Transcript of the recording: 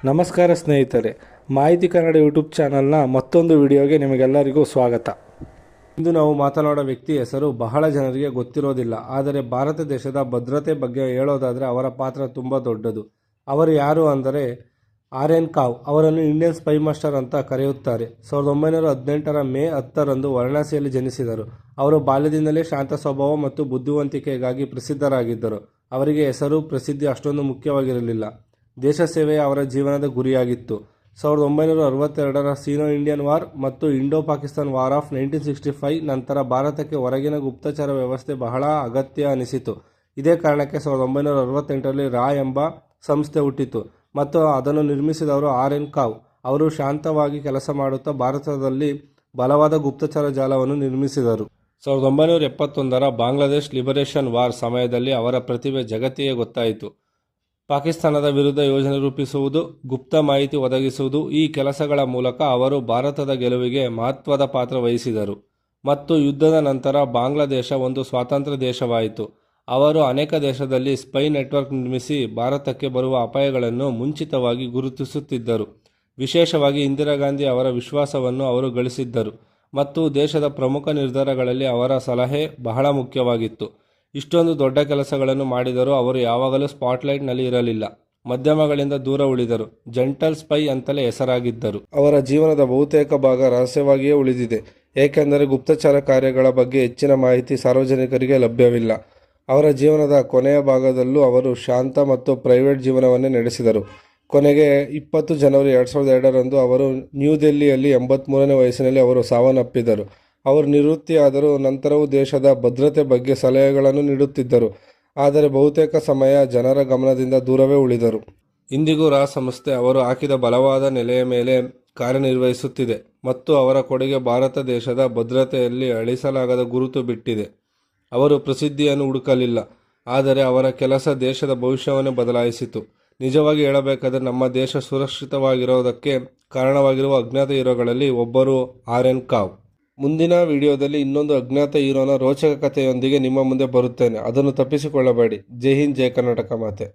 ನಮಸ್ಕಾರ ಸ್ನೇಹಿತರೆ, ಮಾಹಿತಿ ಕನ್ನಡ ಯೂಟ್ಯೂಬ್ ಚಾನಲ್ನ ಮತ್ತೊಂದು ವಿಡಿಯೋಗೆ ನಿಮಗೆಲ್ಲರಿಗೂ ಸ್ವಾಗತ. ಇಂದು ನಾವು ಮಾತನಾಡೋ ವ್ಯಕ್ತಿ ಹೆಸರು ಬಹಳ ಜನರಿಗೆ ಗೊತ್ತಿರೋದಿಲ್ಲ. ಆದರೆ ಭಾರತ ದೇಶದ ಭದ್ರತೆ ಬಗ್ಗೆ ಹೇಳೋದಾದರೆ ಅವರ ಪಾತ್ರ ತುಂಬ ದೊಡ್ಡದು. ಅವರು ಯಾರು ಅಂದರೆ ಆರ್ಯನ್ ಕಾವ್. ಅವರನ್ನು ಇಂಡಿಯನ್ ಸ್ಪೈ ಮಾಸ್ಟರ್ ಅಂತ ಕರೆಯುತ್ತಾರೆ. 1918 ಮೇ 10ರಂದು ವಾರಣಾಸಿಯಲ್ಲಿ ಜನಿಸಿದರು. ಅವರು ಬಾಲ್ಯದಿಂದಲೇ ಶಾಂತ ಸ್ವಭಾವ ಮತ್ತು ಬುದ್ಧಿವಂತಿಕೆಗಾಗಿ ಪ್ರಸಿದ್ಧರಾಗಿದ್ದರು. ಅವರಿಗೆ ಹೆಸರು ಪ್ರಸಿದ್ಧಿ ಅಷ್ಟೊಂದು ಮುಖ್ಯವಾಗಿರಲಿಲ್ಲ. ದೇಶ ಸೇವೆಯೇ ಅವರ ಜೀವನದ ಗುರಿಯಾಗಿತ್ತು. 1962ರ ಸಿನೋ ಇಂಡಿಯನ್ ವಾರ್ ಮತ್ತು ಇಂಡೋ ಪಾಕಿಸ್ತಾನ್ ವಾರ್ ಆಫ್ 1965 ನಂತರ ಭಾರತಕ್ಕೆ ಹೊರಗಿನ ಗುಪ್ತಚರ ವ್ಯವಸ್ಥೆ ಬಹಳ ಅಗತ್ಯ ಅನಿಸಿತು. ಇದೇ ಕಾರಣಕ್ಕೆ 1968ರಲ್ಲಿ ರಾ ಎಂಬ ಸಂಸ್ಥೆ ಹುಟ್ಟಿತು ಮತ್ತು ಅದನ್ನು ನಿರ್ಮಿಸಿದವರು ಆರ್ಯನ್ ಕಾವ್. ಅವರು ಶಾಂತವಾಗಿ ಕೆಲಸ ಮಾಡುತ್ತಾ ಭಾರತದಲ್ಲಿ ಬಲವಾದ ಗುಪ್ತಚರ ಜಾಲವನ್ನು ನಿರ್ಮಿಸಿದರು. 1971ರ ಬಾಂಗ್ಲಾದೇಶ್ ಲಿಬರೇಷನ್ ವಾರ್ ಸಮಯದಲ್ಲಿ ಅವರ ಪ್ರತಿಭೆ ಜಗತ್ತಿಗೆ ಗೊತ್ತಾಯಿತು. ಪಾಕಿಸ್ತಾನದ ವಿರುದ್ಧ ಯೋಜನೆ ರೂಪಿಸುವುದು, ಗುಪ್ತ ಮಾಹಿತಿ ಒದಗಿಸುವುದು, ಈ ಕೆಲಸಗಳ ಮೂಲಕ ಅವರು ಭಾರತದ ಗೆಲುವಿಗೆ ಮಹತ್ವದ ಪಾತ್ರ ವಹಿಸಿದರು ಮತ್ತು ಯುದ್ಧದ ನಂತರ ಬಾಂಗ್ಲಾದೇಶ ಒಂದು ಸ್ವತಂತ್ರ ದೇಶವಾಯಿತು. ಅವರು ಅನೇಕ ದೇಶದಲ್ಲಿ ಸ್ಪೈ ನೆಟ್ವರ್ಕ್ ನಿರ್ಮಿಸಿ ಭಾರತಕ್ಕೆ ಬರುವ ಅಪಾಯಗಳನ್ನು ಮುಂಚಿತವಾಗಿ ಗುರುತಿಸುತ್ತಿದ್ದರು. ವಿಶೇಷವಾಗಿ ಇಂದಿರಾ ಗಾಂಧಿ ಅವರ ವಿಶ್ವಾಸವನ್ನು ಅವರು ಗಳಿಸಿದ್ದರು ಮತ್ತು ದೇಶದ ಪ್ರಮುಖ ನಿರ್ಧಾರಗಳಲ್ಲಿ ಅವರ ಸಲಹೆ ಬಹಳ ಮುಖ್ಯವಾಗಿತ್ತು. ಇಷ್ಟೊಂದು ದೊಡ್ಡ ಕೆಲಸಗಳನ್ನು ಮಾಡಿದರೂ ಅವರು ಯಾವಾಗಲೂ ಸ್ಪಾಟ್ಲೈಟ್ನಲ್ಲಿ ಇರಲಿಲ್ಲ. ಮಾಧ್ಯಮಗಳಿಂದ ದೂರ ಉಳಿದರು. ಜೆಂಟಲ್ ಸ್ಪೈ ಅಂತಲೇ ಹೆಸರಾಗಿದ್ದರು. ಅವರ ಜೀವನದ ಬಹುತೇಕ ಭಾಗ ರಹಸ್ಯವಾಗಿಯೇ ಉಳಿದಿದೆ, ಏಕೆಂದರೆ ಗುಪ್ತಚರ ಕಾರ್ಯಗಳ ಬಗ್ಗೆ ಹೆಚ್ಚಿನ ಮಾಹಿತಿ ಸಾರ್ವಜನಿಕರಿಗೆ ಲಭ್ಯವಿಲ್ಲ. ಅವರ ಜೀವನದ ಕೊನೆಯ ಭಾಗದಲ್ಲೂ ಅವರು ಶಾಂತ ಮತ್ತು ಪ್ರೈವೇಟ್ ಜೀವನವನ್ನೇ ನಡೆಸಿದರು. ಕೊನೆಗೆ 20 ಜನವರಿ 2002ರಂದು ಅವರು ನ್ಯೂದೆಲ್ಲಿಯಲ್ಲಿ 83ನೇ ವಯಸ್ಸಿನಲ್ಲಿ ಅವರು ಸಾವನ್ನಪ್ಪಿದರು. ಅವರು ನಿವೃತ್ತಿಯಾದರೂ ನಂತರವೂ ದೇಶದ ಭದ್ರತೆ ಬಗ್ಗೆ ಸಲಹೆಗಳನ್ನು ನೀಡುತ್ತಿದ್ದರು, ಆದರೆ ಬಹುತೇಕ ಸಮಯ ಜನರ ಗಮನದಿಂದ ದೂರವೇ ಉಳಿದರು. ಇಂದಿಗೂ ರಾ ಸಂಸ್ಥೆ ಅವರು ಹಾಕಿದ ಬಲವಾದ ನೆಲೆಯ ಮೇಲೆ ಕಾರ್ಯನಿರ್ವಹಿಸುತ್ತಿದೆ ಮತ್ತು ಅವರ ಕೊಡುಗೆ ಭಾರತ ದೇಶದ ಭದ್ರತೆಯಲ್ಲಿ ಅಳಿಸಲಾಗದ ಗುರುತು ಬಿಟ್ಟಿದೆ. ಅವರು ಪ್ರಸಿದ್ಧಿಯನ್ನು ಹುಡುಕಲಿಲ್ಲ, ಆದರೆ ಅವರ ಕೆಲಸ ದೇಶದ ಭವಿಷ್ಯವನ್ನೇ ಬದಲಾಯಿಸಿತು. ನಿಜವಾಗಿ ಹೇಳಬೇಕಾದರೆ ನಮ್ಮ ದೇಶ ಸುರಕ್ಷಿತವಾಗಿರೋದಕ್ಕೆ ಕಾರಣವಾಗಿರುವ ಅಜ್ಞಾತ ಹೀರೋಗಳಲ್ಲಿ ಒಬ್ಬರು ಆರ್ಯನ್ ಕಾವ್. ಮುಂದಿನ ವಿಡಿಯೋದಲ್ಲಿ ಇನ್ನೊಂದು ಅಜ್ಞಾತ ಹೀರೋನ ರೋಚಕ ಕಥೆಯೊಂದಿಗೆ ನಿಮ್ಮ ಮುಂದೆ ಬರುತ್ತೇನೆ. ಅದನ್ನು ತಪ್ಪಿಸಿಕೊಳ್ಳಬೇಡಿ. ಜೈ ಹಿಂದ್, ಜೈ ಕರ್ನಾಟಕ ಮಾತೆ.